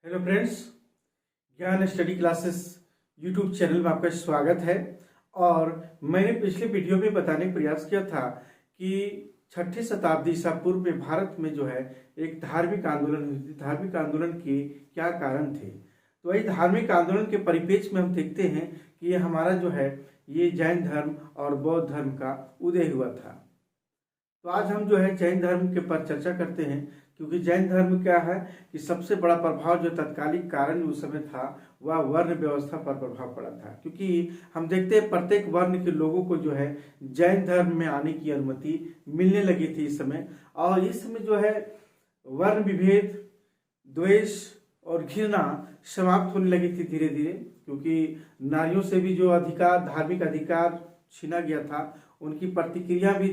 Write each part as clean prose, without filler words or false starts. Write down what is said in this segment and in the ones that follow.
Hello friends, ज्ञान study classes YouTube channel में आपका स्वागत है। और मैंने पिछले वीडियो में बताने का प्रयास किया था कि 6ठी शताब्दी ईसा पूर्व में भारत में जो है एक धार्मिक आंदोलन हुई थी। धार्मिक आंदोलन के क्या कारण थे, तो वही धार्मिक आंदोलन के परिप्रेक्ष्य में हम देखते हैं कि ये हमारा जो है ये जैन धर्म और बौद्ध धर्म का उदय हुआ था। तो आज हम जो है जैन धर्म के पर चर्चा करते हैं, क्योंकि जैन धर्म क्या है कि सबसे बड़ा प्रभाव जो तत्कालिक कारण उस समय था वह वर्ण व्यवस्था पर प्रभाव पड़ा था। क्योंकि हम देखते हैं प्रत्येक वर्ण के लोगों को जो है जैन धर्म में आने की अनुमति मिलने लगी थी इस समय। और इस समय जो है वर्ण विभेद, द्वेष और घृणा समाप्त होने लगी थी धीरे धीरे, क्योंकि नारियों से भी जो अधिकार, धार्मिक अधिकार छीना गया था, उनकी प्रतिक्रिया भी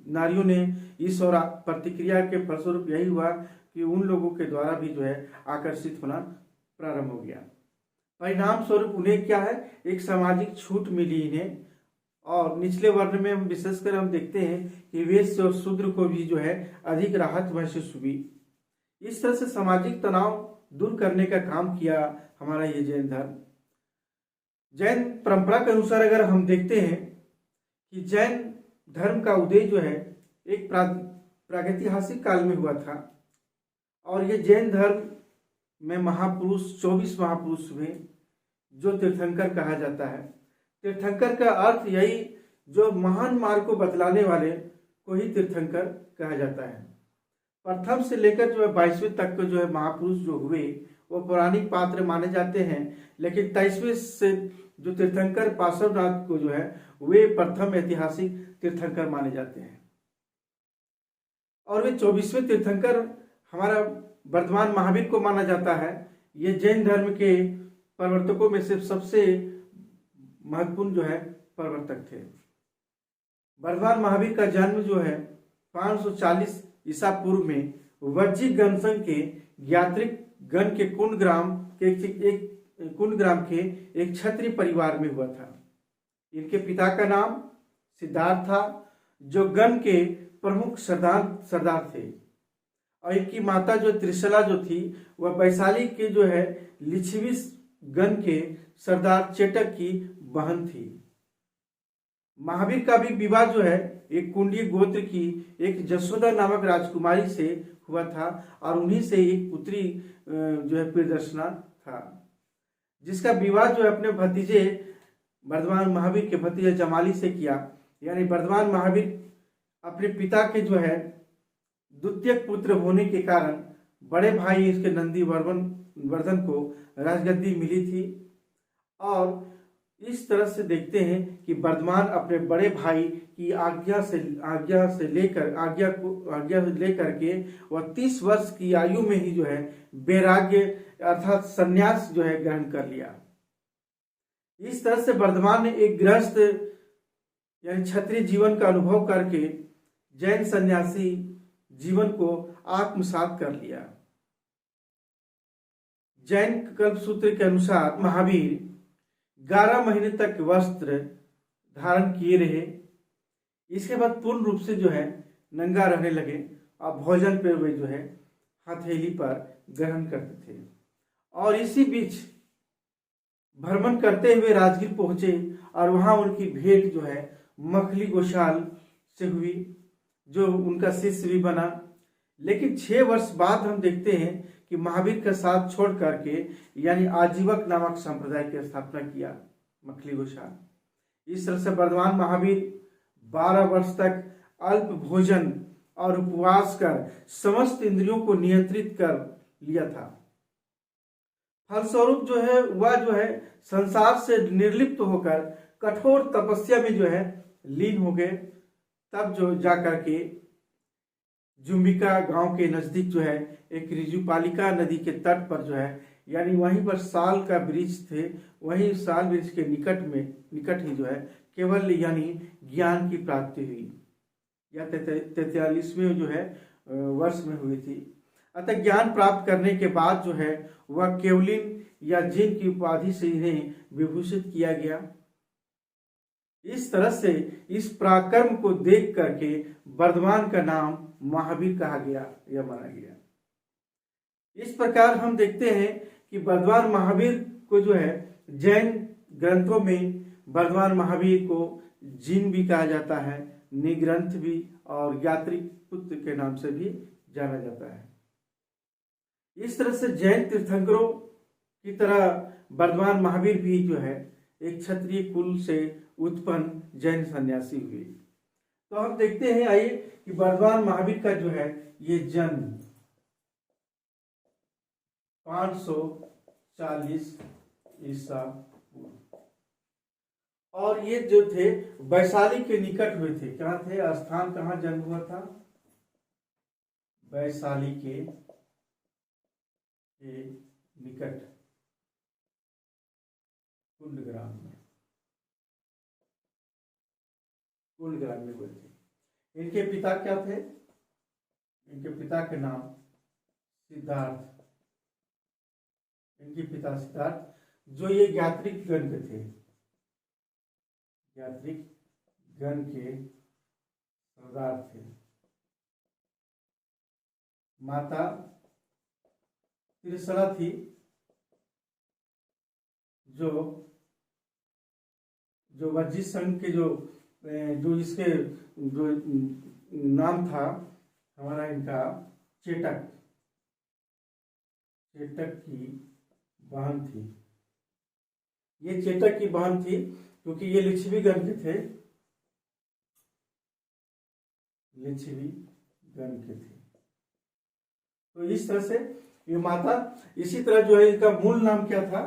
नारियों ने इस और प्रतिक्रिया के फलस्वरूप यही हुआ कि उन लोगों के द्वारा भी जो है आकर्षित होना प्रारंभ हो गया। परिणाम स्वरूप उन्हें क्या है, एक सामाजिक छूट मिली इन्हें। और निचले वर्ण में हम विशेषकर हम देखते हैं कि वैश्य और शूद्र को भी जो है अधिक राहत महसूस हुई। इस तरह से सामाजिक तनाव दूर करने का काम किया हमारा ये जैन धर्म। जैन परंपरा के अनुसार अगर हम देखते हैं कि जैन धर्म का उदय जो है एक प्रागैतिहासिक काल में हुआ था। और ये जैन धर्म में महापुरुष 24 महापुरुष हुए जो तीर्थंकर कहा जाता है। तीर्थंकर का अर्थ यही, जो महान मार्ग को बतलाने वाले को ही तीर्थंकर कहा जाता है। प्रथम से लेकर जो है 22वें तक के जो है महापुरुष जो हुए वो पौराणिक पात्र माने जाते हैं, लेकिन 23वें से जो तीर्थंकर पार्श्वनाथ को जो है वे प्रथम ऐतिहासिक तीर्थंकर माने जाते हैं। और वे 24वें तीर्थंकर हमारा वर्धमान महावीर को माना जाता है। ये जैन धर्म के प्रवर्तकों में से सबसे महत्वपूर्ण जो है प्रवर्तक थे। वर्धमान महावीर का जन्म जो है 540 ईसा पूर्व में वज्जी गणसंघ के यात्रिक गण के कुंड ग्राम के एक क्षत्रिय परिवार में हुआ था। इनके पिता का नाम सिद्धार्थ था, जो गण के प्रमुख सरदार थे। और इनकी माता जो त्रिशला जो थी वह वैशाली के जो है लिच्छवी गण के सरदार चेटक की बहन थी। महावीर का भी विवाह जो है एक कुंडी गोत्र की एक जसोदा नामक राजकुमारी से हुआ था, और उन्हीं से एक पुत्री जो है प्रियदर्शना था, जिसका विवाह जो है अपने भतीजे वर्धमान महावीर के भतीजे जमाली से किया। यानी वर्धमान महावीर अपने पिता के जो है द्वितीय पुत्र होने के कारण बड़े भाई इसके नंदी वर्धन को राजगद्दी मिली थी। और इस तरह से देखते हैं कि वर्धमान अपने बड़े भाई की आज्ञा लेकर के वह 30 वर्ष की आयु में ही जो है वैराग्य अर्थात संन्यास जो है ग्रहण कर लिया। इस तरह से वर्धमान ने एक गृहस्थ यानी क्षत्रिय जीवन का अनुभव करके जैन सन्यासी जीवन को आत्मसात कर लिया। जैन कल्पसूत्र के अनुसार महावीर 11 महीने तक वस्त्र धारण किए रहे। इसके बाद पूर्ण रूप से जो है नंगा रहने लगे और भोजन पे वे जो है हथेली पर ग्रहण करते थे। और इसी बीच भ्रमण करते हुए राजगीर पहुंचे, और वहां उनकी भेंट जो है मखली गोशाल से हुई, जो उनका शिष्य भी बना। लेकिन 6 वर्ष बाद हम देखते हैं कि महावीर का साथ छोड़ करके यानी आजीवक नामक संप्रदाय की स्थापना किया मखली गोशाल। इस तरह से वर्धमान महावीर 12 वर्ष तक अल्प भोजन और उपवास कर समस्त इंद्रियों को नियंत्रित कर लिया था। फलस्वरूप जो है वह जो है संसार से निर्लिप्त होकर कठोर तपस्या में जो है लीन हो गए। तब जो जाकर के जुम्बिका गांव के नजदीक जो है एक ऋजुपालिका नदी के तट पर जो है यानी वहीं पर साल का वृक्ष थे, वहीं साल वृक्ष के निकट ही जो है केवल यानी ज्ञान की प्राप्ति हुई, या 43वें जो है वर्ष में हुई थी। अतः ज्ञान प्राप्त करने के बाद जो है वह केवलिन या जिन की उपाधि से इन्हें विभूषित किया गया। इस तरह से इस पराक्रम को देख करके वर्धमान का नाम महावीर कहा गया या माना गया। इस प्रकार हम देखते हैं कि वर्धमान महावीर को जो है जैन ग्रंथों में वर्धमान महावीर को जिन भी कहा जाता है, निग्रंथ भी और ज्ञात्रिक पुत्र के नाम से भी जाना जाता है। इस तरह से जैन तीर्थंकरों की तरह वर्धमान महावीर भी जो है एक क्षत्रिय कुल से उत्पन्न जैन सन्यासी हुए। तो हम देखते हैं, आइए, कि वर्धमान महावीर का जो है ये जन्म 540 ईसा पूर्व, और ये जो थे वैशाली के निकट हुए थे। कहाँ थे? स्थान कहाँ जन्म हुआ था? वैशाली के निकट कुंडग्राम में हुए थे। इनके पिता क्या थे? इनके पिता के नाम सिद्धार्थ, इनके पिता सिद्धार्थ, जो ये ज्ञात्रिक गण के थे, ज्ञात्रिक गण के सरदार थे। माता त्रिशला थी, जो वज्जित संघ के जो इसके जो नाम था हमारा, इनका चेटक की बहन थी। ये चेटक की बहन थी क्योंकि ये लिच्छवी गण के थे, तो इस तरह से ये माता। इसी तरह जो है इनका मूल नाम क्या था?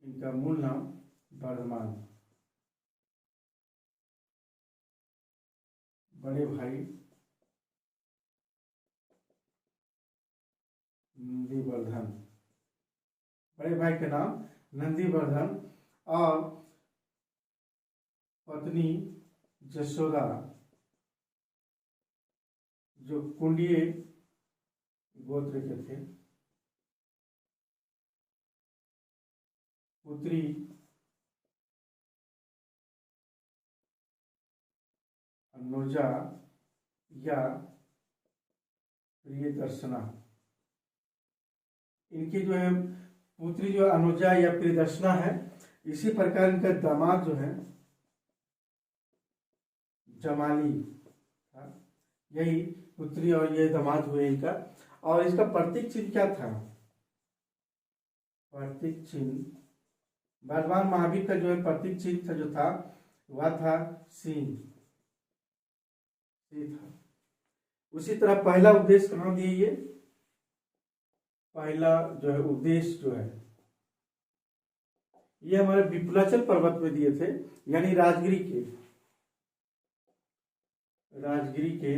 इनका मूल नाम वर्धमान। बड़े भाई नंदीवर्धन, बड़े भाई के नाम नंदीवर्धन, और पत्नी जसोदा, जो कुंडीय गोत्र के थे। पुत्री अनुजा या प्रियदर्शना। इनकी जो है पुत्री जो अनुजा या प्रियदर्शना है। इसी प्रकार इनका दामाद जो है जमाली था। यही पुत्री और ये दामाद हुए इनका। और इसका प्रतीक चिन्ह क्या था? प्रतीक चिन्ह वर्धमान महावीर का जो है प्रतीक चिन्ह जो था वह था सिंह था। उसी तरह पहला उपदेश कहाँ दिए? ये पहला जो है उपदेश जो है ये हमारे विपुलाचल पर्वत में दिए थे, यानी राजगिरी के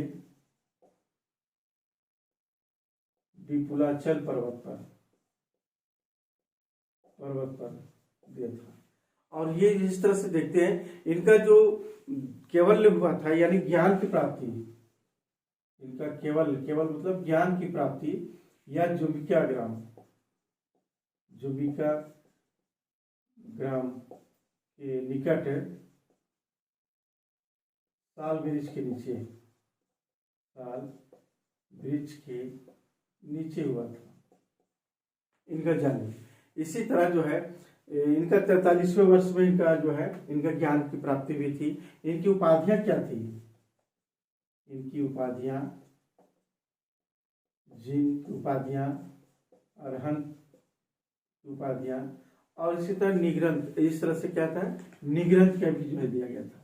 विपुलाचल पर्वत पर दिया था। और ये जिस तरह से देखते हैं, इनका जो केवल हुआ था, यानी ज्ञान की प्राप्ति, इनका केवल मतलब ज्ञान की प्राप्ति, या जुबिका ग्राम के निकट साल वृक्ष के नीचे हुआ था इनका जन्म। इसी तरह जो है इनका 43वें वर्ष में इनका जो है इनका ज्ञान की प्राप्ति भी थी। इनकी उपाधियां क्या थी? इनकी उपाधियां जिन उपाधियां, अरहंत उपाधियां, और इसी तरह निग्रंथ। इस तरह से क्या था? निग्रंथ का भी जो है दिया गया था।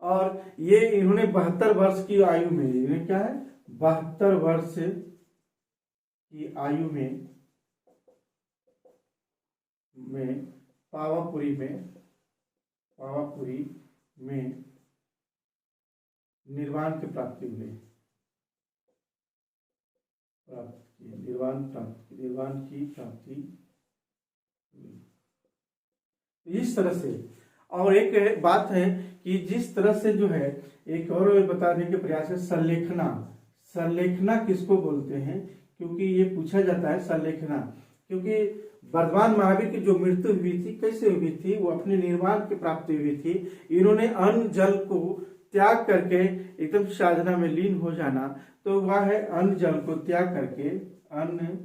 और ये इन्होंने 72 वर्ष की आयु में, इन्हें क्या है 72 वर्ष की आयु में पावापुरी में निर्वाण की प्राप्ति हुई। निर्वाण की प्राप्ति इस तरह से। और एक बात है कि जिस तरह से जो है एक और बताने के प्रयास है, संलेखना किसको बोलते हैं? क्योंकि ये पूछा जाता है संलेखना, क्योंकि वर्धमान महावीर की जो मृत्यु हुई थी कैसे हुई थी? वो अपने निर्वाण की प्राप्ति हुई थी। इन्होंने अन्न जल को त्याग करके एकदम साधना में लीन हो जाना, तो वह है अन्न जल को त्याग करके, अन्न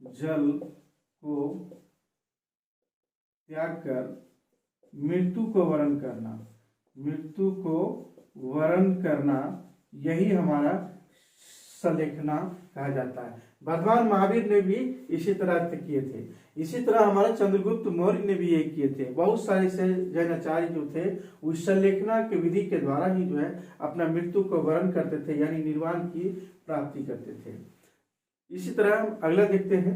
जल को त्याग कर मृत्यु को वरण करना, मृत्यु को वरण करना, यही हमारा सलेखना कहा जाता है। भगवान महावीर ने भी इसी तरह किए थे। इसी तरह हमारे चंद्रगुप्त मौर्य ने भी ये किए थे। बहुत सारे से जैनाचार्य जो थे उस सलेखना के विधि के द्वारा ही जो है अपना मृत्यु को वरण करते थे, यानी निर्वाण की प्राप्ति करते थे। इसी तरह हम अगला देखते हैं।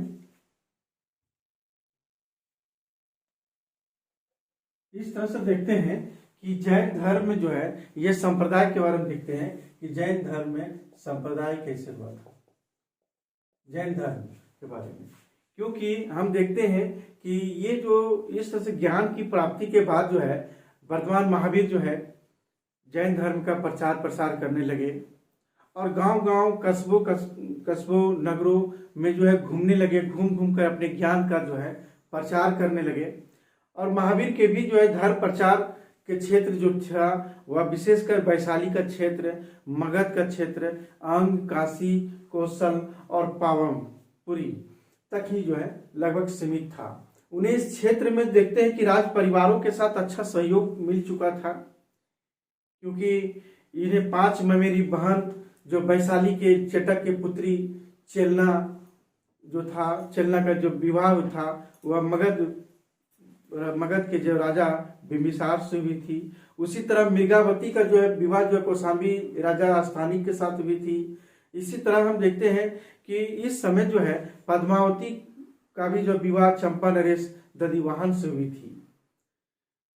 इस तरह से देखते हैं कि जैन धर्म जो है, ये संप्रदाय के बारे में देखते हैं कि जैन धर्म में संप्रदाय कैसे हुआ था, जैन धर्म के बारे में। क्योंकि हम देखते हैं कि ये जो इस तरह से ज्ञान की प्राप्ति के बाद जो है वर्तमान महावीर जो है जैन धर्म का प्रचार प्रसार करने लगे और गांव-गांव, कस्बों नगरों में जो है घूमने लगे, घूम घूम कर अपने ज्ञान का जो है प्रचार करने लगे। और महावीर के भी जो है धर्म प्रचार के क्षेत्र जो था वह विशेषकर वैशाली का क्षेत्र, मगध का क्षेत्र, अंग, काशी, कौशल और पावनपुरी तक ही जो है लगभग सीमित था। उन्हें इस क्षेत्र में देखते हैं कि राज परिवारों के साथ अच्छा सहयोग मिल चुका था, क्योंकि इन्हें 5 ममेरी बहन जो वैशाली के चटक के पुत्री चेलना जो था, चेलना का जो विवाह था वह मगध के जो राजा बिंबिसार से हुई थी। उसी तरह मृगावती का जो है विवाह जो है कौशाम्बी राजा स्थानिक के साथ हुई थी। इसी तरह हम देखते हैं कि इस समय जो है पद्मावती का भी जो विवाह चंपा नरेश दधिवाहन से हुई थी।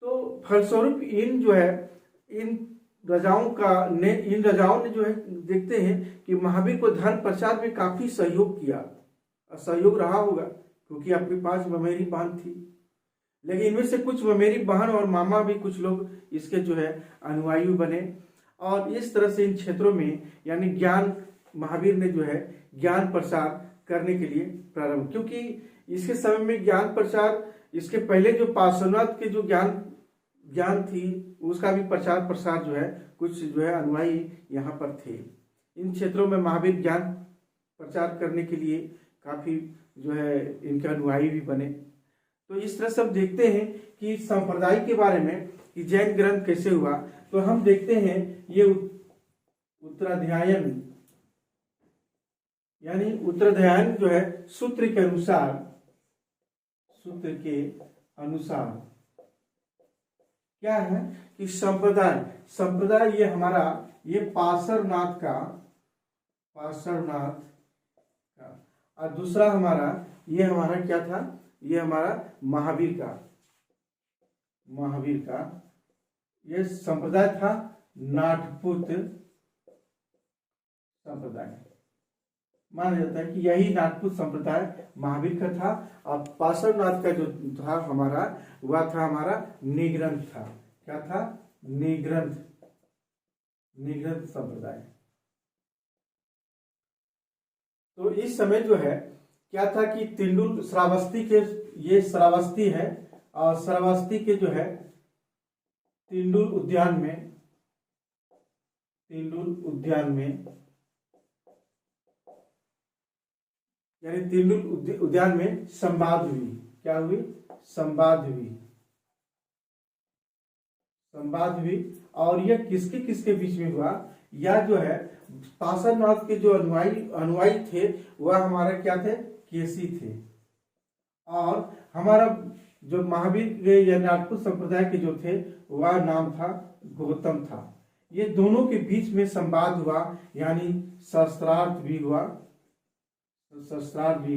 तो फलस्वरूप इन राजाओं ने जो है देखते हैं कि महावीर को धर्म प्रचार में काफी सहयोग किया, और सहयोग रहा होगा क्योंकि आपके पास ममेरी बहन थी। लेकिन इनमें से कुछ ममेरी बहन और मामा भी कुछ लोग इसके जो है अनुयायी बने, और इस तरह से इन क्षेत्रों में यानी ज्ञान महावीर ने जो है ज्ञान प्रसार करने के लिए प्रारंभ, क्योंकि इसके समय में ज्ञान प्रचार, इसके पहले जो पार्श्वनाथ के जो ज्ञान थी उसका भी प्रचार प्रसार जो है कुछ जो है अनुयायी यहाँ पर थे। इन क्षेत्रों में महावीर ज्ञान प्रचार करने के लिए काफी जो है इनके अनुयायी भी बने। तो इस तरह से हम देखते हैं कि संप्रदाय के बारे में कि जैन ग्रंथ कैसे हुआ। तो हम देखते हैं ये उत्तराध्यायन यानी उत्तराध्यायन जो है सूत्र के अनुसार क्या है कि संप्रदाय ये पार्श्वनाथ का और दूसरा हमारा क्या था, ये हमारा महावीर का ये संप्रदाय था नाटपुत संप्रदाय। माना जाता है कि यही नाटपुत संप्रदाय महावीर का था, और पार्श्वनाथ का जो था हमारा वह था हमारा निग्रंथ था। क्या था? निग्रंथ संप्रदाय। तो इस समय जो है क्या था कि तिंडुल श्रावस्ती के, ये श्रावस्ती है, और श्रावस्ती के जो है तिंडुल उद्यान में यानी तिंडुल उद्यान में संवाद हुई। क्या हुई? संवाद हुई। और यह किसके बीच में हुआ? या जो है पार्श्वनाथ के जो अनुयायी थे वह हमारा क्या थे? केसी थे। और हमारा जो महावीर या नाटपुत संप्रदाय के जो थे वह नाम था गौतम था। ये दोनों के बीच में संवाद हुआ, यानी शस्त्रार्थ भी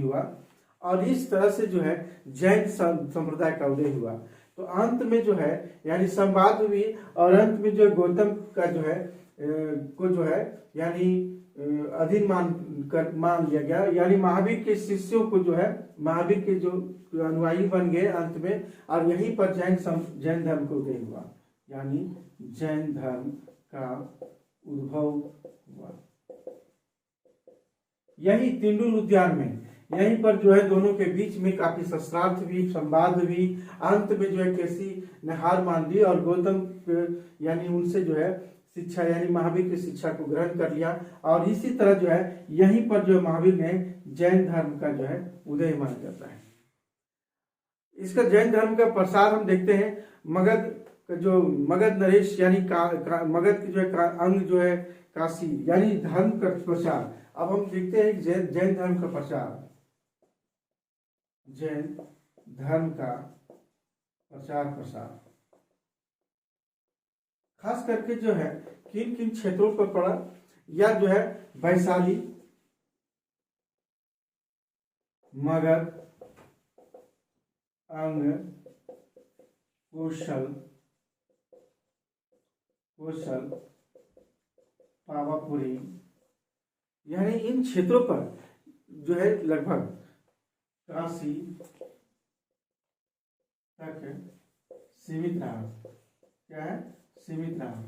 हुआ, और इस तरह से जो है जैन संप्रदाय का उदय हुआ। तो अंत में जो है यानी संवाद हुई, और अंत में जो गौतम का जो है यानी अधीन मान लिया गया, यानी महावीर के शिष्यों को जो है महावीर के जो अनुयायी बन गए अंत में, और यहीं पर जैन धर्म का उदय हुआ, यानी जैन धर्म का उद्भव हुआ। यही तिंडुल उद्यान में, यहीं पर जो है दोनों के बीच में काफी शस्त्रार्थ भी, संवाद भी, अंत में जो है केसी ने हार मान ली और गौतम यानी उनसे जो है शिक्षा यानी महावीर की शिक्षा को ग्रहण कर लिया। और इसी तरह जो है यहीं पर जो महावीर ने जैन धर्म का जो है उदय माना जाता है। इसका जैन धर्म का प्रसार हम देखते हैं मगध जो मगध नरेश यानी मगध की जो है अंग जो है काशी यानी धर्म का प्रचार। अब हम देखते हैं जैन धर्म का प्रचार, जैन धर्म का प्रसार खास करके जो है किन किन क्षेत्रों पर पड़ा, या जो है वैशाली, मगध, अंग, कौशल, पावापुरी, यानी इन क्षेत्रों पर जो है लगभग काशी तक सीमित रहा। क्या है? सीमित रहा।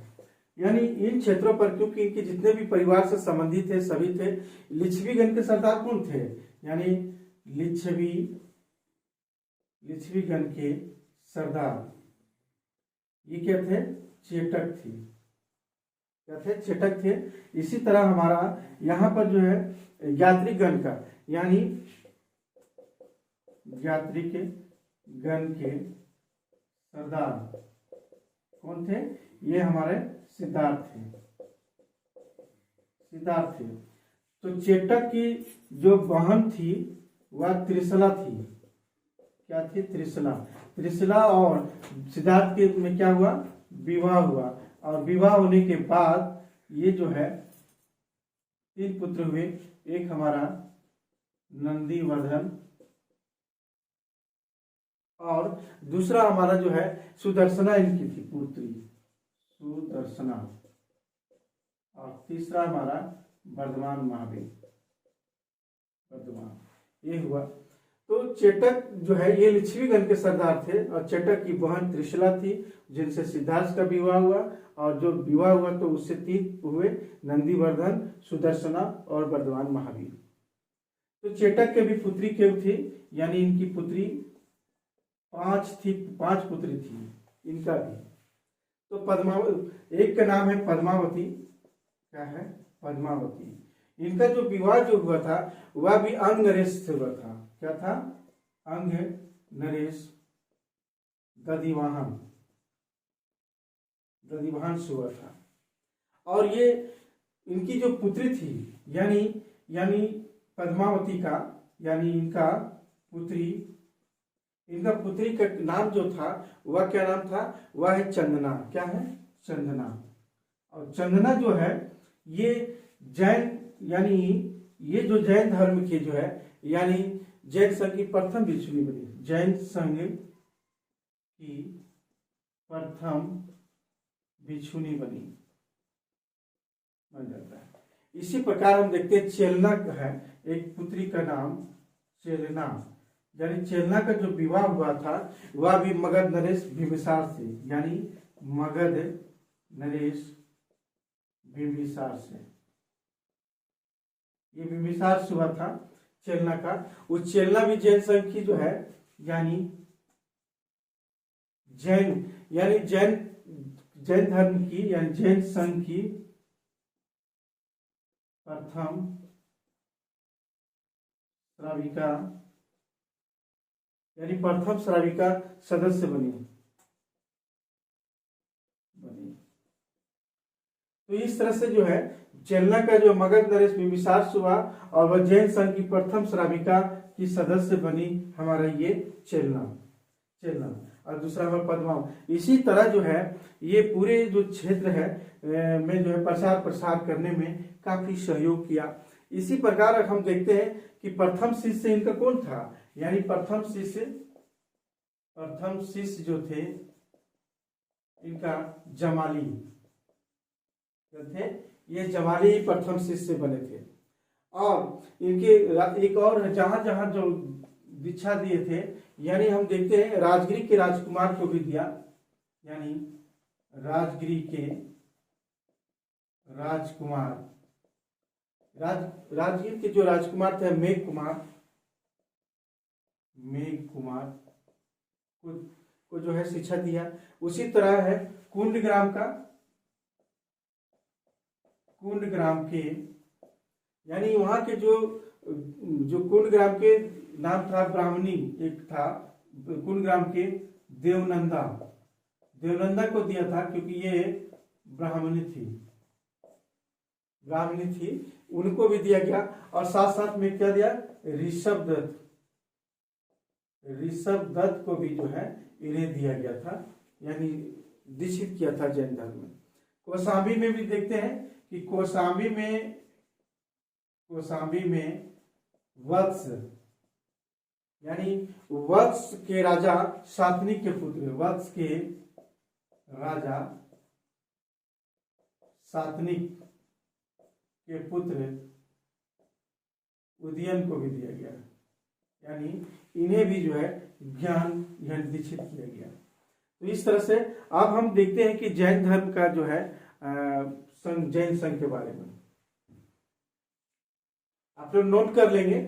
यानी इन क्षेत्रों पर क्योंकि इनके जितने भी परिवार से संबंधित थे सभी थे। लिच्छवीगण के सरदार कौन थे? यानी लिच्छवीगण के सरदार ये क्या थे? चेटक थे। क्या थे? चेटक थे। इसी तरह हमारा यहाँ पर जो है यात्रीगण का यानी यात्रीगण के सरदार कौन थे? ये हमारे सिद्धार्थ थे। तो चेटक की जो बहन थी वह त्रिशला थी। क्या थी? त्रिशला और सिद्धार्थ के में क्या हुआ? विवाह हुआ। और विवाह होने के बाद ये जो है 3 पुत्र हुए। एक हमारा नंदीवर्धन और दूसरा हमारा जो है सुदर्शना इनकी थी पुत्री, सुदर्शना। और तीसरा हमारा वर्धमान महावीर, ये हुआ। तो चेटक जो है ये लिच्छवीगण के सरदार थे और चेटक की बहन त्रिशला थी जिनसे सिद्धार्थ का विवाह हुआ। और जो विवाह हुआ तो उससे 3 हुए, नंदीवर्धन, सुदर्शना और वर्धमान महावीर। तो चेटक के भी पुत्री क्यों थी? यानी इनकी पुत्री 5 पुत्री थी इनका भी। तो पद्मावती, एक का नाम है पद्मावती। क्या है? पद्मावती। इनका जो विवाह जो हुआ था वह भी अंग नरेश से हुआ था। क्या था? अंग नरेश दधिवाहन से हुआ था। और ये इनकी जो पुत्री थी यानी पद्मावती का यानी इनका पुत्री का नाम जो था वह क्या नाम था? वह है चंदना। क्या है? चंदना। और चंदना जो है ये जैन यानी ये जो जैन धर्म की जो है यानी जैन संघ की प्रथम भिक्षुणी बनी। जैन संघ की प्रथम भिक्षुणी बन जाता है। इसी प्रकार हम देखते हैं चेलना है एक पुत्री का नाम चेलना। यानी चेलना का जो विवाह हुआ था वह भी मगध नरेश बिंबिसार से। यानी मगध नरेश बिंबिसार से, ये बिंबिसार से हुआ था चेलना का। वो चेलना भी जैन संघ की जो है यानी जैन धर्म की यानी जैन संघ की प्रथम श्राविका यानी प्रथम श्राविका सदस्य बनी। तो इस तरह से जो है चेलना का जो मगध नरेश बिंबिसार से हुआ और वह जैन संघ की प्रथम श्राविका की सदस्य बनी हमारा ये चेलना। और दूसरा हमारा पद्मा। इसी तरह जो है ये पूरे जो क्षेत्र है में जो है प्रसार करने में काफी सहयोग किया। इसी प्रकार हम देखते हैं कि प्रथम शिष्य इनका कौन था? यानी प्रथम शिष्य जो थे इनका जमाली थे। ये जमाली ही प्रथम शिष्य बने थे। और इनके एक और जहां जो दीक्षा दिए थे यानी हम देखते हैं राजगिरी के राजकुमार को भी दिया। यानी राजगिरी के राजगिर के जो राजकुमार थे मेघ कुमार को जो है शिक्षा दिया। उसी तरह है कुंडग्राम का कुंडग्राम के, यानी वहां के जो जो कुंडग्राम के नाम था ब्राह्मणी, एक था कुंडग्राम के देवनंदा, देवनंदा को दिया था क्योंकि ये ब्राह्मणी थी, उनको भी दिया गया। और साथ साथ में क्या दिया, ऋषभ दत्त को भी जो है इन्हें दिया गया था, यानी दीक्षित किया था जैन धर्म में। कौशाम्बी में भी देखते हैं कि कौशाम्बी में वत्स, यानी वत्स के राजा शातनिक के पुत्र, वत्स के राजा शातनिक के पुत्र उदयन को भी दिया गया, यानी इन्हें भी जो है ज्ञान दीक्षित किया गया। तो इस तरह से अब हम देखते हैं कि जैन धर्म का जो है जैन संघ के बारे में आप लोग नोट कर लेंगे।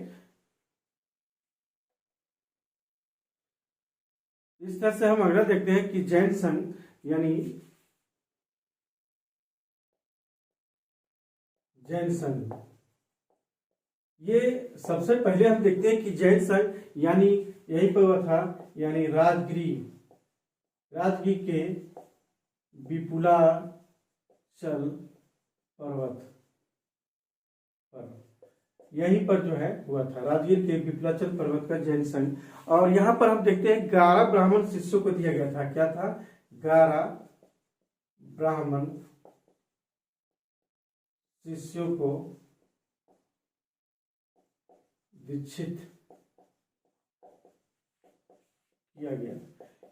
इस तरह से हम अगला देखते हैं कि जैन संघ, यानी जैन संघ, ये सबसे पहले हम देखते हैं कि जैन संघ यानी यही पर हुआ था, यानी राजगीर के विपुलाचल पर्वत पर, यहीं पर जो है हुआ था, राजगीर के विपुलाचल पर्वत का जैन संघ। और यहां पर हम देखते हैं 11 ब्राह्मण शिष्यों को दिया गया था। क्या था? 11 ब्राह्मण शिष्यों को दीक्षित किया गया।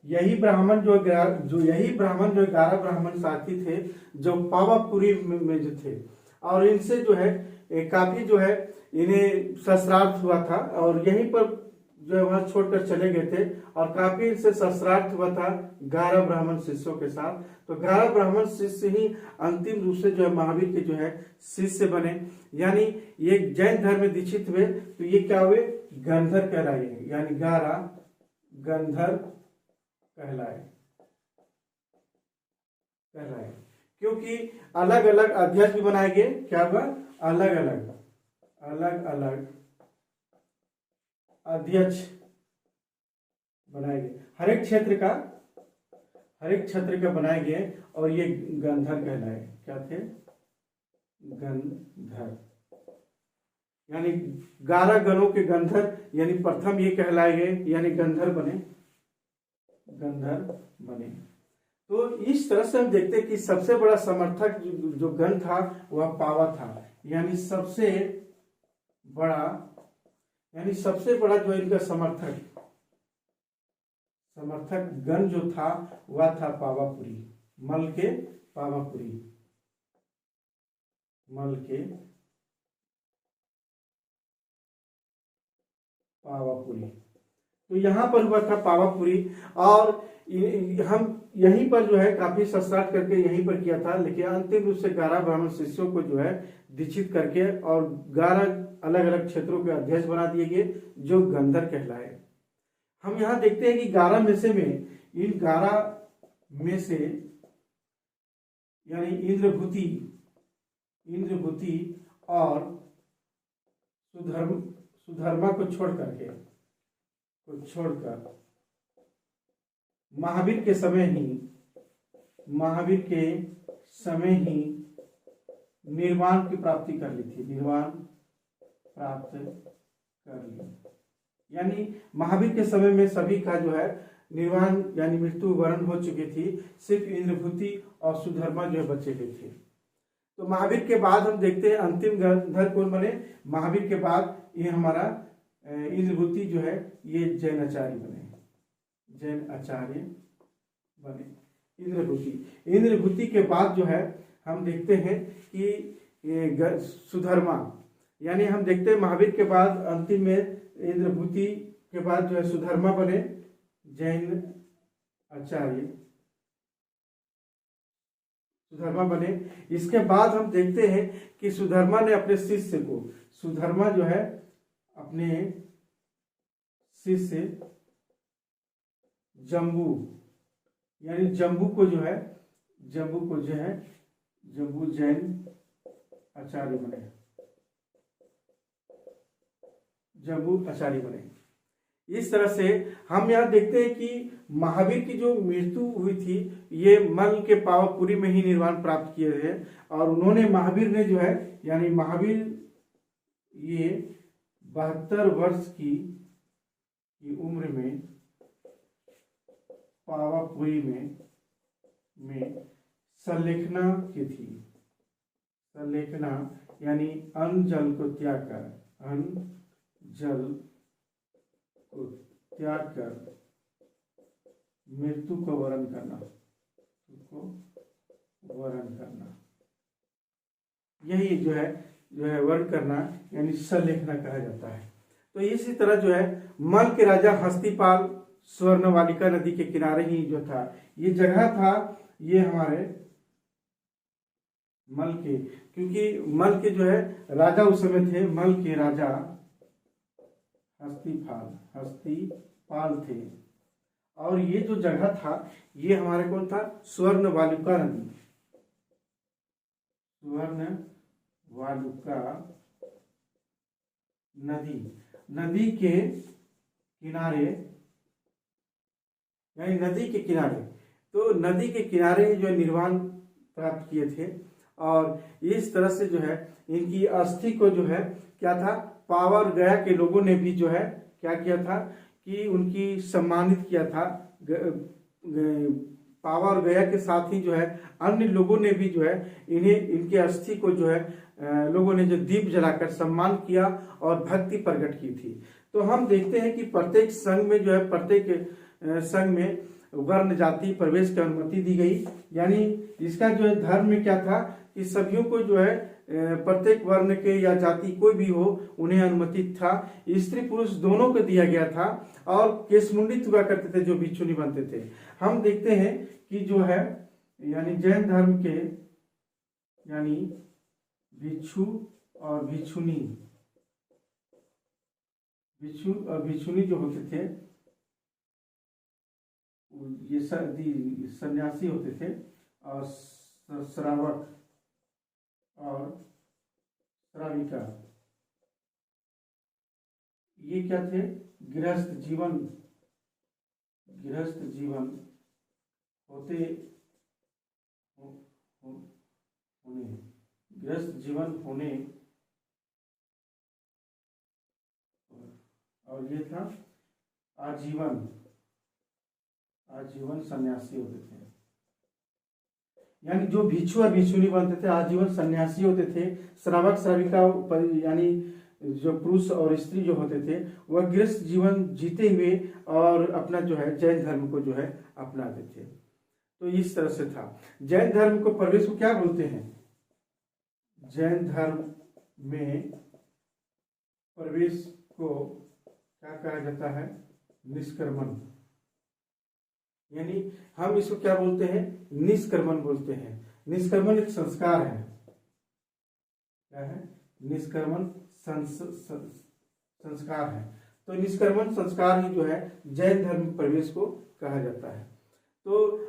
यही ब्राह्मण जो 11 ब्राह्मण साथी थे जो पावापुरी में जो थे, और इनसे जो है काफी जो है इन्हें शस्त्रार्थ हुआ था, और यहीं पर जो है वहां छोड़कर चले गए थे, और काफी इनसे शस्त्रार्थ हुआ था 11 ब्राह्मण शिष्यों के साथ। तो 11 ब्राह्मण शिष्य ही अंतिम रूप से जो है महावीर के जो है शिष्य बने, यानी ये जैन धर्म में दीक्षित हुए। तो ये क्या हुए? गंधर कहलाए, यानी 11 गंधर कहलाए, क्योंकि अलग अलग अध्यक्ष भी बनाए गए। क्या हुआ? अलग अलग अध्यक्ष बनाए गए, हर एक क्षेत्र का बनाए गए, और ये गंधर कहलाए। क्या थे? गंधर, यानी 11 गणों के गंधर, यानी प्रथम ये कहलाए गए, यानी गंधर बने। तो इस तरह से हम देखते हैं कि सबसे बड़ा समर्थक जो गण था वह पावा था, यानी सबसे बड़ा जो इनका समर्थक गण जो था वह था पावापुरी, मल के पावापुरी। तो यहाँ पर हुआ था पावापुरी, और हम यहीं पर जो है काफी शस्त्रार्थ करके यहीं पर किया था, लेकिन अंतिम रूप से 11 ब्राह्मण शिष्यों को जो है दीक्षित करके और 11 अलग अलग क्षेत्रों के अध्यक्ष बना दिए गए जो गंधर कहलाए। हम यहाँ देखते हैं कि 11 में से यानी इंद्रभूति और सुधर्मा को छोड़कर महावीर के समय ही निर्वाण की प्राप्ति कर ली थी, यानी महावीर के समय में सभी का जो है निर्वाण यानी मृत्यु वरण हो चुकी थी, सिर्फ इंद्रभूति और सुधर्मा जो है बचे हुए थे। तो महावीर के बाद हम देखते हैं अंतिम गंधर कौन बने? महावीर के बाद ये हमारा इंद्रभूति जो है ये जैन आचार्य बने। इंद्रभूति के बाद जो है हम देखते हैं कि सुधर्मा, यानी हम देखते हैं महावीर के बाद अंतिम में इंद्रभूति के बाद जो है सुधर्मा बने जैन आचार्य, सुधर्मा बने। इसके बाद हम देखते हैं कि सुधर्मा ने अपने शिष्य को, सुधर्मा जो है अपने शिष्य जम्बू, यानी जम्बू जैन आचार्य बने, जम्बू आचार्य बने। इस तरह से हम यहाँ देखते हैं कि महावीर की जो मृत्यु हुई थी, ये मल के पावापुरी में ही निर्वाण प्राप्त किए थे। और उन्होंने, महावीर ने जो है, यानी महावीर ये 72 वर्ष की उम्र में पावापुरी में संलेखना की थी। संलेखना यानी अन्न जल को त्याग कर, अन्न जल को त्याग कर मृत्यु को वरण करना, यही जो है वर्ण करना, यानी संलेखना कहा जाता है। तो इसी तरह जो है मल के राजा हस्तिपाल स्वर्णवालिका नदी के किनारे ही जो था, ये जगह था, ये हमारे मल के, क्योंकि मल के जो है राजा उस समय थे, मल के राजा हस्तिपाल थे। और ये जो जगह था, ये हमारे कौन था, स्वर्णवालुका नदी, स्वर्णवालुका नदी के किनारे, यानी नदी के किनारे, तो नदी के किनारे जो निर्वाण प्राप्त किए थे। और इस तरह से जो है इनकी अस्थि को जो है क्या था, पावर गया के लोगों ने भी जो है क्या किया था कि उनकी सम्मानित किया था। पावर गया के साथ ही जो है अन्य लोगों ने भी जो है इनके अस्थि को जो है लोगों ने जो दीप जलाकर सम्मान किया और भक्ति प्रकट की थी। तो हम देखते हैं कि प्रत्येक संघ में जो है, प्रत्येक संघ में वर्ण जाति प्रवेश की अनुमति दी गई। यानी इसका जो है धर्म में क्या था कि सभी को जो है प्रत्येक वर्ण के या जाति कोई भी हो, उन्हें अनुमति था। स्त्री पुरुष दोनों को दिया गया था। और केशमुंडित हुआ करते थे जो भिक्षु नहीं बनते थे। हम देखते हैं कि जो है यानी जैन धर्म के, यानी भिक्षु और भिक्षुनी, भिक्षु और भिक्षुनी जो होते थे, ये सन्यासी होते थे। और श्रावक और श्राविका, ये क्या थे, गृहस्थ जीवन होने और ये था आजीवन सन्यासी होते थे। यानी जो भिक्षु और भिक्षुनी बनते थे आजीवन सन्यासी होते थे। श्रावक श्राविका यानी जो पुरुष और स्त्री जो होते थे वह गृहस्थ जीवन जीते हुए और अपना जो है जैन धर्म को जो है अपनाते थे। तो इस तरह से था। जैन धर्म को प्रवेश को क्या बोलते हैं, जैन धर्म में प्रवेश को क्या कहा जाता है, निष्क्रमण। यानी हम इसको क्या बोलते हैं, निष्क्रमण बोलते हैं। निष्क्रमण एक संस्कार है। क्या है, निष्क्रमण संस्कार है। तो निष्क्रमण संस्कार ही जो है जैन धर्म प्रवेश को कहा जाता है। तो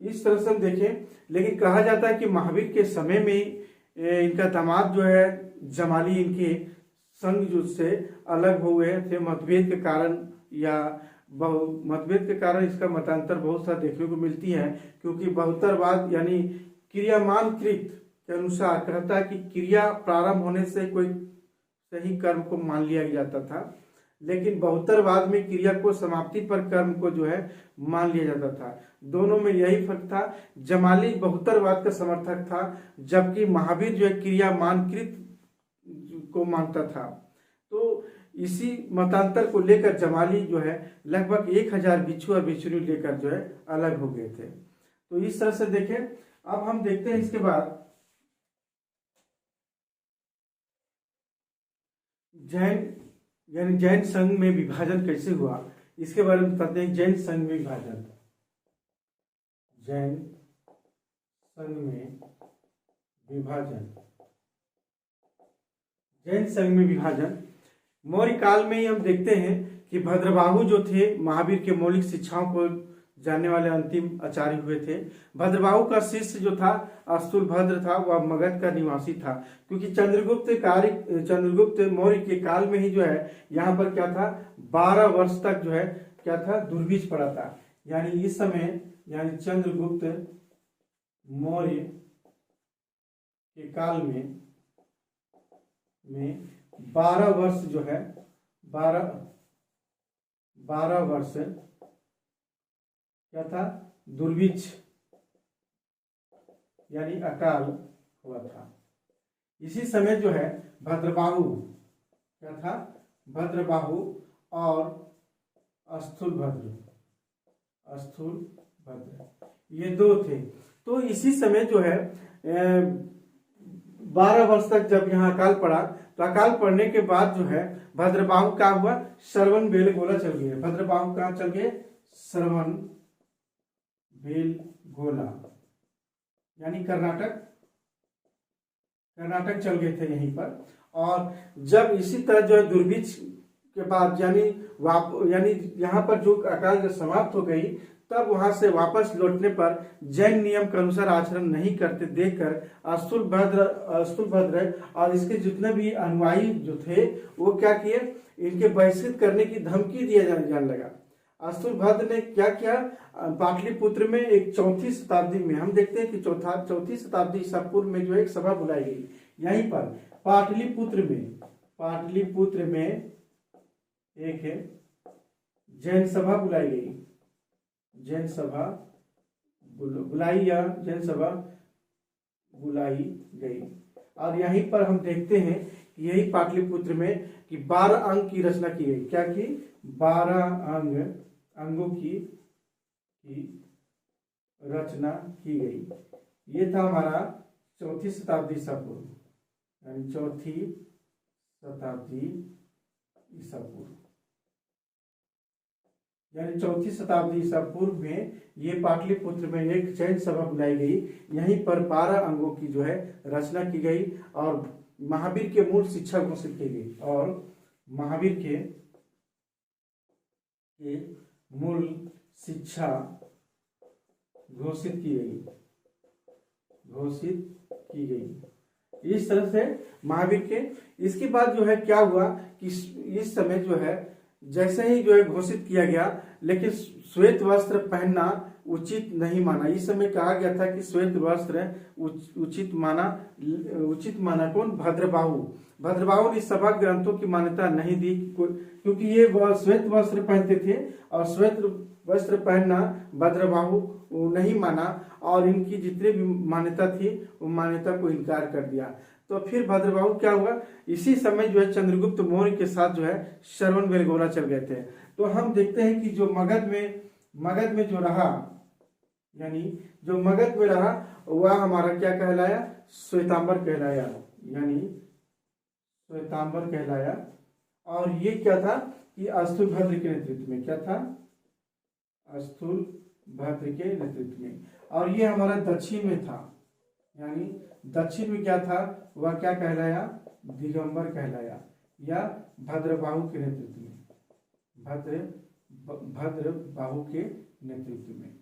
इस तरह से हम देखें, लेकिन कहा जाता है कि महावीर के समय में इनका दामाद जो है जमाली इनके संग जो से अलग हो गए थे मतभेद के कारण, या मतभेद के कारण इसका मतांतर बहुत सा देखने को मिलती है। क्योंकि बहुत्तरवाद यानी क्रियामान कृत के अनुसार कहता है कि क्रिया प्रारंभ होने से कोई सही कर्म को मान लिया जाता था, लेकिन बहुत्तरवाद में क्रिया को समाप्ति पर कर्म को जो है मान लिया जाता था। दोनों में यही फर्क था। जमाली बहुत्तरवाद का समर्थक था, जबकि महावीर जो है क्रियामानकृत को मानता था। तो इसी मतांतर को लेकर जमाली जो है लगभग 1000 भिक्षु और भिक्षुणी लेकर जो है अलग हो गए थे। तो इस तरह से देखें। अब हम देखते हैं इसके बाद जैन यानी जैन संघ में विभाजन कैसे हुआ, इसके बारे में बताते हैं। जैन संघ में विभाजन, जैन संघ में विभाजन, जैन संघ में विभाजन मौर्य काल में ही हम देखते हैं कि भद्रबाहु जो थे महावीर के मौलिक शिक्षाओं को जानने वाले अंतिम आचार्य हुए थे। भद्रबाहु का शिष्य जो था स्थूलभद्र था, वह मगध का निवासी था, क्योंकि चंद्रगुप्त मौर्य के काल में ही जो है यहाँ पर क्या था, 12 वर्ष तक जो है क्या था, दुर्भिक्ष पड़ा था। यानी इस समय, यानी चंद्रगुप्त मौर्य के काल में 12 वर्ष जो है, 12 वर्ष क्या था, दुर्भिक्ष यानी अकाल हुआ था। इसी समय जो है भद्रबाहु क्या था, भद्रबाहु और स्थूलभद्र ये दो थे। तो इसी समय जो है 12 वर्ष तक जब यहाँ अकाल पड़ा, तो अकाल पड़ने के बाद जो है भद्रबाहु का हुआ, श्रवण बेलगोला चल गए। भद्रबाहु कहाँ चल गए, श्रवण बेलगोला यानी कर्नाटक चल गए थे यहीं पर। और जब इसी तरह जो है दुर्भिक्ष के बाद यानी यहाँ पर जो अकाल जब समाप्त हो गई, तब वहां से वापस लौटने पर जैन नियम के अनुसार आचरण नहीं करते देखकर स्थूलभद्र और इसके जितने भी अनुयायी जो थे वो क्या किए, इनके बहिष्कृत करने की धमकी दिया जाने लगा। स्थूलभद्र ने क्या किया, पाटलिपुत्र में एक 4वीं शताब्दी में हम देखते हैं कि 4वीं शताब्दी ईसा पूर्व में जो एक सभा बुलाई गई, यहीं पर पाटलिपुत्र में एक जैन सभा बुलाई गई, जैन सभा बुलाई गई। और यहीं पर हम देखते हैं कि यही पाटलिपुत्र में कि 12 अंग की रचना की गई। क्या की, 12 अंगों की रचना की गई। ये था हमारा 4वीं शताब्दी ईसा पूर्व, यानी 4वीं शताब्दी ईसा पूर्व, यानी 4वीं शताब्दी ईसा पूर्व में ये पाटलिपुत्र में एक जैन सभा बुलाई गई। यहीं पर 12 अंगों की जो है रचना की गई और महावीर के मूल शिक्षा घोषित की गई, और महावीर के मूल शिक्षा घोषित की गई। इस तरह से महावीर के, इसके बाद जो है क्या हुआ कि इस समय जो है जैसे ही जो है घोषित किया गया, लेकिन श्वेत वस्त्र पहनना उचित नहीं माना। इस समय कहा गया था कि श्वेत वस्त्र उचित माना कौन, भद्रबाहु ने सभा ग्रंथों की मान्यता नहीं दी, क्योंकि ये श्वेत वस्त्र पहनते थे और श्वेत वस्त्र पहनना भद्रबाहु नहीं माना, और इनकी जितनी भी मान्यता थी वो मान्यता को इनकार कर दिया। तो फिर भद्रबाहु क्या हुआ, इसी समय जो है चंद्रगुप्त मौर्य के साथ जो है श्रवण बेलगोला चल गए थे। तो हम देखते हैं कि जो मगध में जो रहा, यानी जो मगध में रहा वह हमारा क्या कहलाया, श्वेतांबर कहलाया, यानी श्वेतांबर कहलाया। और ये क्या था कि स्थूलभद्र के नेतृत्व में, क्या था, स्थूलभद्र के नेतृत्व में। और ये हमारा दक्षिण में था, यानी दक्षिण में क्या था, वह क्या कहलाया, दिगंबर कहलाया, या भद्रबाहु के नेतृत्व में, भद्रबाहु के नेतृत्व में।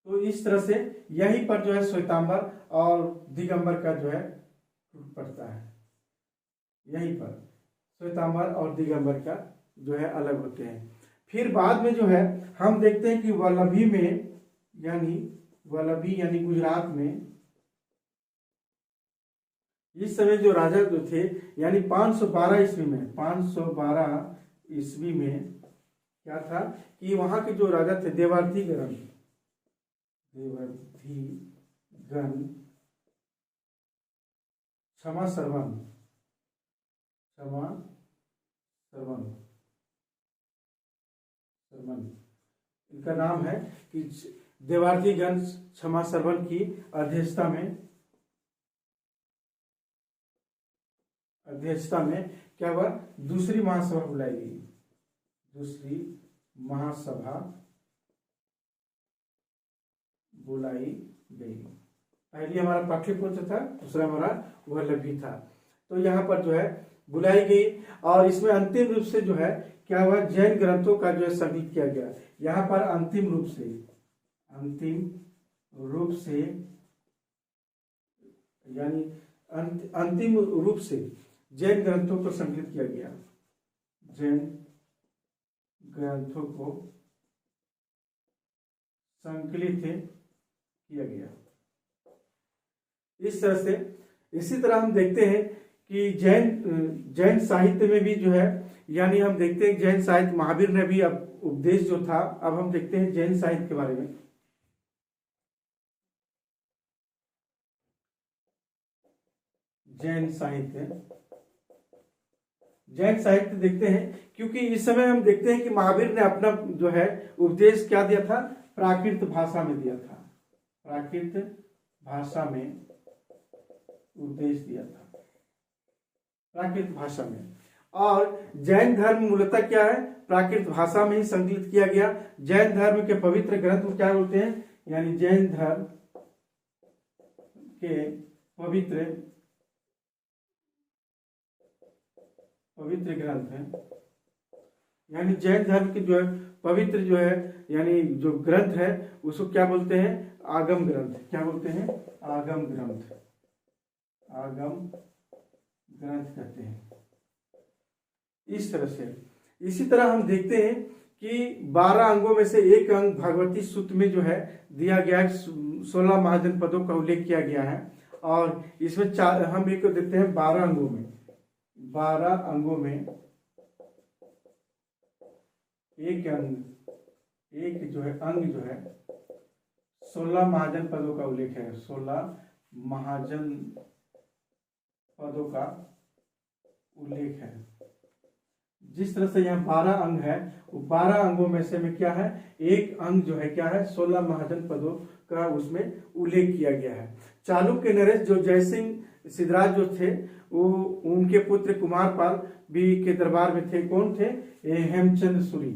तो इस तरह से यहीं पर जो है श्वेतांबर और दिगंबर का जो है पड़ता है, यहीं पर श्वेतांबर और दिगंबर का जो है अलग होते हैं। फिर बाद में जो है हम देखते हैं कि वल्लभी में, यानी गुजरात में इस समय जो राजा जो थे, यानी 512 ईस्वी में क्या था कि वहां के जो राजा थे देवर्धिगण क्षमा सर्वन इनका नाम है कि देवर्धिगण क्षमा सर्वन की अध्यक्षता में क्या हुआ, दूसरी महासभा बुलाई गई, पहली हमारा पाटलिपुत्र था, दूसरा हमारा वल्लभी था। तो यहाँ पर जो है बुलाई गई और इसमें अंतिम रूप से जो है क्या हुआ, जैन ग्रंथों का जो है संकलित किया गया। यहाँ पर अंतिम रूप से यानी अंतिम रूप से जैन ग्रंथों को संकलित किया गया, जैन ग्रंथों को संकलित किया गया। इस तरह से इसी तरह हम देखते हैं कि जैन साहित्य में भी जो है, यानी हम देखते हैं जैन साहित्य, महावीर ने भी अब उपदेश जो था, अब हम देखते हैं जैन साहित्य के बारे में। जैन साहित्य देखते हैं, क्योंकि इस समय हम देखते हैं कि महावीर ने अपना जो है उपदेश क्या दिया था, प्राकृत भाषा में दिया था, प्राकृत भाषा में उपदेश दिया था, प्राकृत भाषा में। और जैन धर्म मूलतः क्या है, प्राकृत भाषा में ही संकलित किया गया। जैन धर्म के पवित्र ग्रंथ को क्या बोलते हैं, यानी जैन धर्म के पवित्र ग्रंथ है, यानी जैन धर्म के जो है पवित्र जो है, यानी जो ग्रंथ है उसको क्या बोलते हैं, आगम ग्रंथ। क्या बोलते हैं, आगम ग्रंथ कहते हैं। इस तरह से इसी तरह हम देखते हैं कि 12 अंगों में से एक अंग भगवती सूत्र में जो है दिया गया है, 16 महाजन पदों का उल्लेख किया गया है। और इसमें हम एक देते हैं 12 अंगों में एक जो है अंग जो है 16 महाजन पदों का उल्लेख है, 16 महाजन पदों का उल्लेख है। जिस तरह से यहाँ 12 अंग है, वो 12 अंगों में से में क्या है, एक अंग जो है क्या है, 16 महाजन पदों का उसमें उल्लेख किया गया है। चालुक्य नरेश जो जयसिंह सिद्धराज जो थे, वो उनके पुत्र कुमारपाल भी के दरबार में थे। कौन थे, हेमचंद्र सूरी।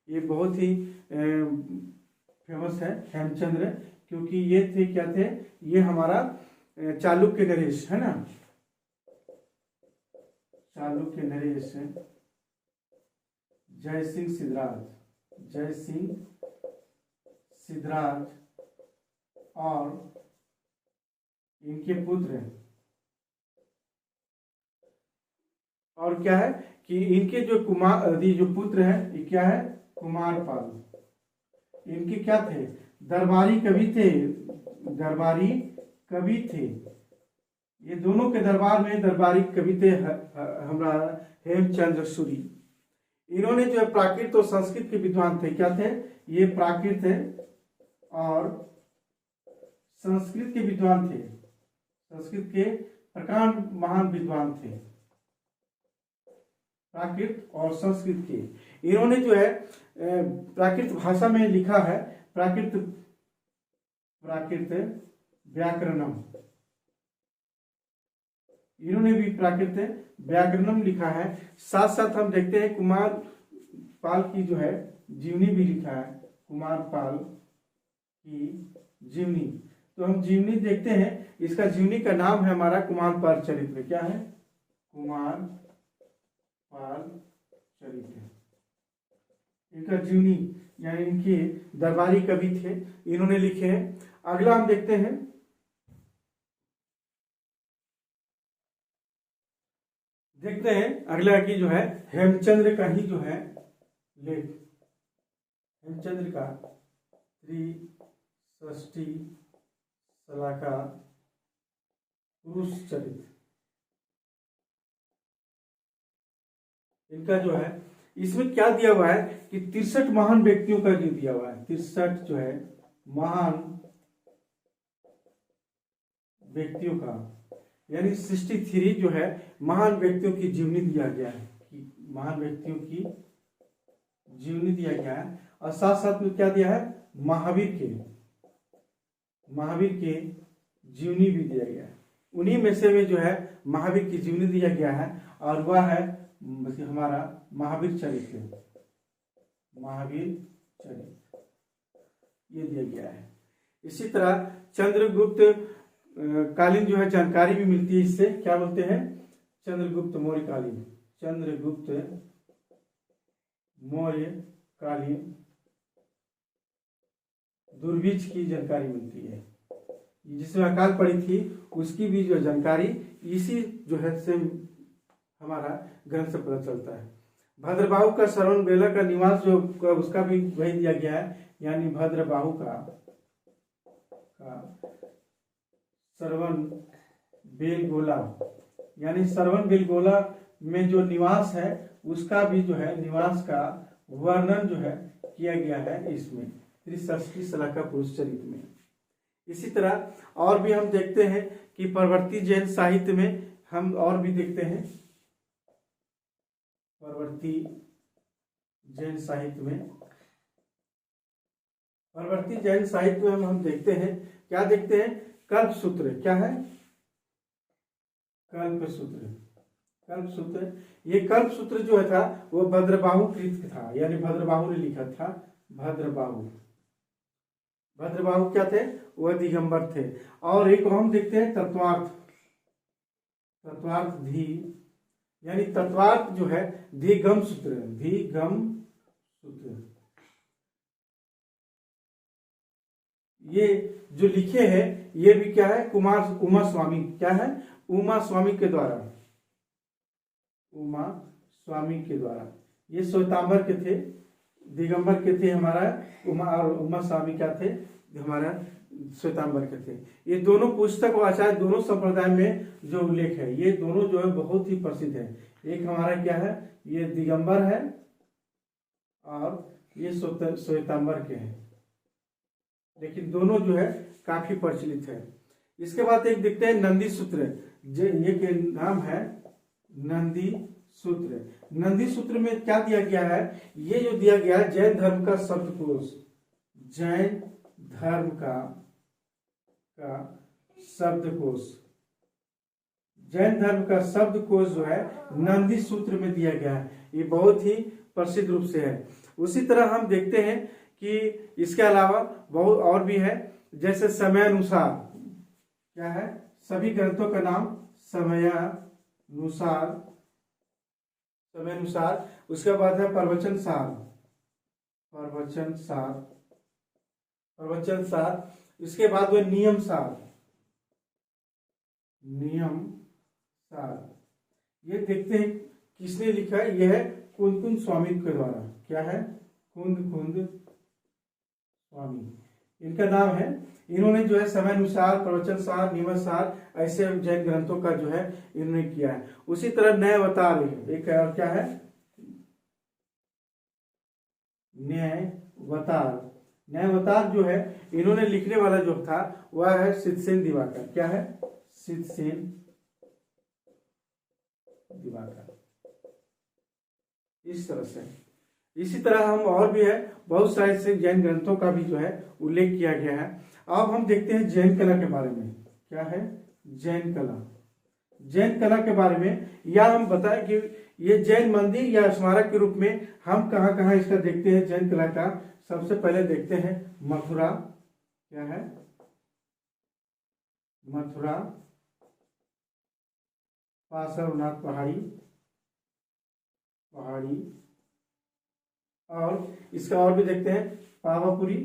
ये बहुत ही फेमस है हेमचंद्र, क्योंकि ये थे क्या थे, ये हमारा चालुक्य नरेश है ना, चालुक्य नरेश जयसिंह सिद्धराज और इनके पुत्र, और क्या है कि इनके जो पुत्र है, ये क्या है, कुमारपाल। इनके क्या थे, दरबारी कवि थे। ये दोनों के दरबार में दरबारी कवि थे हमारा हेमचंद्र सूरी। इन्होंने जो है प्राकृत और संस्कृत के विद्वान थे। क्या थे, ये प्राकृत और संस्कृत के विद्वान थे, संस्कृत के प्रकांड महान विद्वान थे, प्राकृत और संस्कृत के। इन्होंने जो है प्राकृत भाषा में लिखा है, प्राकृत व्याकरणम। इन्होंने भी प्राकृत व्याकरणम लिखा है। साथ साथ हम देखते हैं कुमारपाल की जो है जीवनी भी लिखा है, कुमारपाल की जीवनी। तो हम जीवनी देखते हैं, इसका जीवनी का नाम है हमारा कुमारपाल चरित्र। क्या है, कुमारपाल चरित्र। इनका जीवनी यानी इनके दरबारी कवि थे, इन्होंने लिखे हैं। अगला हम देखते हैं, अगला की जो है हेमचंद्र का ही जो है लेख, हेमचंद्र का त्रिषष्टि शलाका पुरुष चरित्र। इनका जो है इसमें क्या दिया हुआ है कि 63 महान व्यक्तियों का जो दिया हुआ है, 63 जो है महान व्यक्तियों का, यानी 63 जो है महान व्यक्तियों की जीवनी दिया गया है, कि महान व्यक्तियों की जीवनी दिया गया है। और साथ साथ में क्या दिया है, महावीर के जीवनी भी दिया गया है। उन्हीं में से में जो है महावीर की जीवनी दिया गया है, और वह है हमारा महावीर चरित्र ये दिया गया है। इसी तरह चंद्रगुप्त कालीन जो है जानकारी भी मिलती है इससे। क्या बोलते हैं? चंद्रगुप्त मौर्य कालीन, चंद्रगुप्त मौर्य कालीन दुर्भिक्ष की जानकारी मिलती है। जिसमें अकाल पड़ी थी उसकी भी जो जानकारी इसी जो है से हमारा ग्रंथ से पता चलता है। भद्रबाहु का श्रवण बेला का निवास जो उसका भी वही दिया गया है, यानी भद्रबाहु का श्रवण बेलगोला, यानी श्रवण बेलगोला में जो निवास है उसका भी जो है निवास का वर्णन जो है किया गया है इसमें त्रिषष्ठी शलाका पुरुष चरित्र में। इसी तरह और भी हम देखते हैं कि परवर्ती जैन साहित्य में हम और भी देखते हैं, परवर्ती जैन साहित्य में, परवर्ती जैन साहित्य में हम देखते हैं, क्या देखते हैं? कल्प सूत्र। क्या है? कल्प सूत्र। कल्प सूत्र, ये कल्प सूत्र जो था वो भद्रबाहु कृत था, यानी भद्रबाहु ने लिखा था। भद्रबाहु, भद्रबाहु क्या थे? वह दिगंबर थे। और एक हम देखते हैं तत्वार्थ, तत्वार्थ धी, यानी तत्वार्थ जो है धिगम सूत्र, धिगम सूत्र। ये जो लिखे हैं ये भी क्या है? कुमार उमा स्वामी, क्या है? उमा स्वामी के द्वारा, उमा स्वामी के द्वारा। ये श्वेतांबर के थे, दिगंबर के थे हमारा उमा, और उमा स्वामी क्या थे? हमारा श्वेतांबर के थे। ये दोनों पुस्तक व आचार्य दोनों संप्रदाय में जो उल्लेख है ये दोनों जो है बहुत ही प्रसिद्ध है। एक हमारा क्या है? ये दिगंबर है और ये श्वेतांबर के हैं, लेकिन दोनों जो है काफी प्रचलित है। इसके बाद एक देखते हैं नंदी सूत्र, ये के नाम है नंदी सूत्र। नंदी सूत्र में क्या दिया गया है? ये जो दिया गया है जैन धर्म का शब्दकोश, जैन धर्म का शब्दकोश, जैन धर्म का शब्दकोश जो है नंदी सूत्र में दिया गया है। ये बहुत ही प्रसिद्ध रूप से है। उसी तरह हम देखते हैं कि इसके अलावा बहुत और भी है, जैसे समयानुसार। क्या है? सभी ग्रंथों का नाम समयानुसार, समयानुसार। उसके बाद है प्रवचन सार, प्रवचन सार, प्रवचन सार। इसके बाद वह नियम सार, नियम सार। ये देखते हैं किसने लिखा है? यह है कुंद कुंद स्वामी के द्वारा। क्या है? कुंद कुंद स्वामी इनका नाम है। इन्होंने जो है समयानुसार, प्रवचन सार, नियम सार ऐसे जैन ग्रंथों का जो है इन्होंने किया है। उसी तरह न्याय अवतार एक है, और क्या है? न्याय अवतार। न्याय अवतार जो है इन्होंने लिखने वाला जो था वह है सिद्धसेन दिवाकर। क्या है? सिद्धसेन दिवाकर। इस तरह से, इसी तरह हम और भी है बहुत सारे से जैन ग्रंथों का भी जो है उल्लेख किया गया है। अब हम देखते हैं जैन कला के बारे में। क्या है? जैन कला। जैन कला के बारे में या हम बताएं कि ये जैन मंदिर या स्मारक के रूप में हम कहाँ कहाँ इसका देखते हैं जैन कला का। सबसे पहले देखते हैं मथुरा। क्या है? मथुरा, पार्श्वनाथ पहाड़ी, पहाड़ी। और इसका और भी देखते हैं पावापुरी,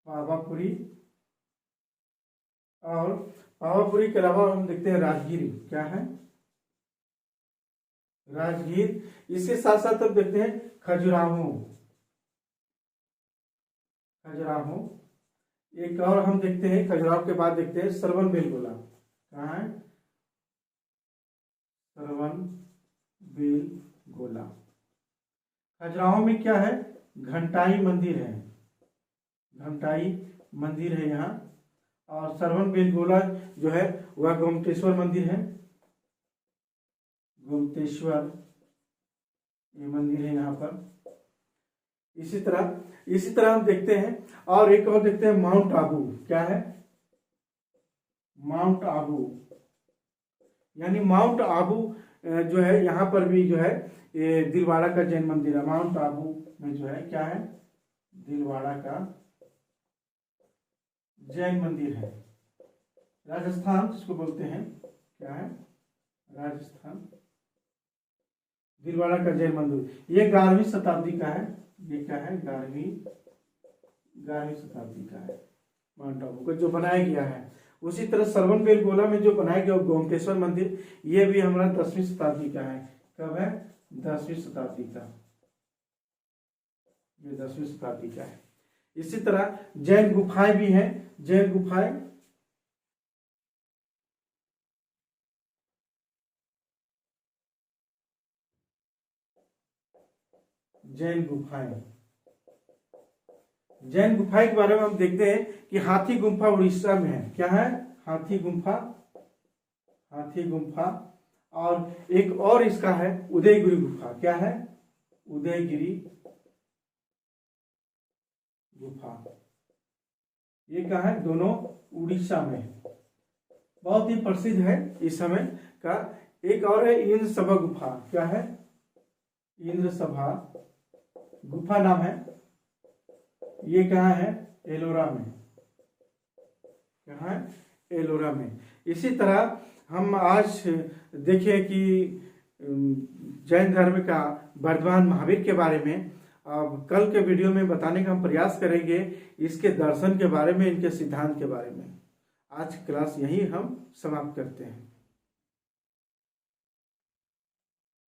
पावापुरी। और पावापुरी के अलावा हम देखते हैं राजगीर। क्या है? राजगीर। इसके साथ साथ हम देखते हैं खजुराहो, खजुराहो। एक और हम देखते हैं खजुराहो के बाद देखते हैं श्रवण बेलगोला। कहाँ है? श्रवण बेलगोला। खजुराहो में क्या है? घंटाई मंदिर है, घंटाई मंदिर है यहाँ। और श्रवण बेलगोला जो है वह गोमतेश्वर मंदिर है, गोमतेश्वर ये मंदिर है यहाँ पर। इसी तरह हम देखते हैं और एक और देखते हैं माउंट आबू। क्या है? माउंट आबू, यानी माउंट आबू जो है यहाँ पर भी जो है ये दिलवाड़ा का जैन मंदिर है। माउंट आबू में जो है क्या है? दिलवाड़ा का जैन मंदिर है। राजस्थान जिसको बोलते हैं, क्या है, राजस्थान, भीलवाड़ा का जैन मंदिर, ये 11वीं शताब्दी का है। ये क्या है, 11वीं शताब्दी का है, माउंट आबू का जो बनाया गया है। उसी तरह सरवन बेलगोला में जो बनाया गया गोमतेश्वर मंदिर, ये भी हमारा 10वीं शताब्दी का है। कब है, 10वीं शताब्दी का, ये 10वीं शताब्दी का है। इसी तरह जैन गुफाएं भी हैं। जैन गुफाएं, जैन गुफाएं, जैन गुफाएं के बारे में हम देखते हैं कि हाथी गुम्फा उड़ीसा में है। क्या है, हाथी गुम्फा, हाथी गुम्फा। और एक और इसका है उदयगिरी गुफा। क्या है, उदयगिरी गुफा। ये क्या है, दोनों उड़ीसा में, बहुत ही प्रसिद्ध है इस समय का। एक और है इंद्र सभा गुफा। क्या है, इंद्र सभा गुफा नाम है। ये कहाँ है, एलोरा में। कहाँ है, एलोरा में। इसी तरह हम आज देखें कि जैन धर्म का वर्धमान महावीर के बारे में अब कल के वीडियो में बताने का हम प्रयास करेंगे, इसके दर्शन के बारे में, इनके सिद्धांत के बारे में। आज क्लास यही हम समाप्त करते हैं।